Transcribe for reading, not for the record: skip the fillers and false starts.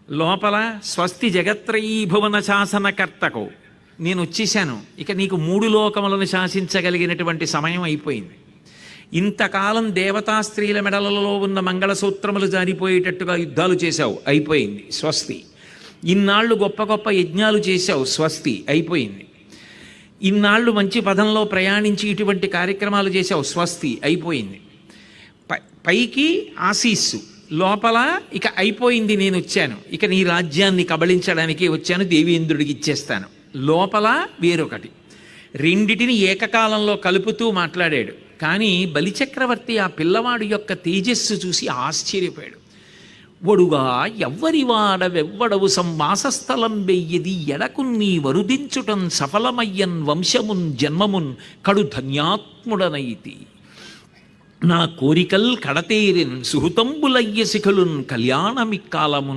లోపల స్వస్తి జగత్రయీ భువన శాసనకర్తకు నేను వచ్చేసాను, ఇక నీకు 3 లోకములను శాసించగలిగినటువంటి సమయం అయిపోయింది. ఇంతకాలం దేవతా స్త్రీల మెడలలో ఉన్న మంగళసూత్రములు జారిపోయేటట్టుగా యుద్ధాలు చేశావు, అయిపోయింది, స్వస్తి. ఇన్నాళ్ళు గొప్ప గొప్ప యజ్ఞాలు చేశావు, స్వస్తి, అయిపోయింది. ఇన్నాళ్ళు మంచి పదంలో ప్రయాణించి ఇటువంటి కార్యక్రమాలు చేశావు, స్వస్తి, అయిపోయింది. పైకి ఆశీస్సు, లోపల ఇక అయిపోయింది, నేను వచ్చాను, ఇక నీ రాజ్యాన్ని కబళించడానికి వచ్చాను, దేవేంద్రుడికి ఇచ్చేస్తాను. లోపల వేరొకటి, రెండిటిని ఏకకాలంలో కలుపుతూ మాట్లాడాడు. కానీ బలిచక్రవర్తి ఆ పిల్లవాడు యొక్క తేజస్సు చూసి ఆశ్చర్యపోయాడు. వడుగా ఎవ్వరివాడవెవ్వడవు సంవాసస్థలం వెయ్యది ఎడకున్ని వరుదించుటం సఫలమయ్యన్ వంశమున్ జన్మమున్ కడు ధన్యాత్ముడనైతి. నా కోరికల్ కడతేరిన్ సుహృతంబులయ్య శిఖలున్ కళ్యాణమిక్కాలమున్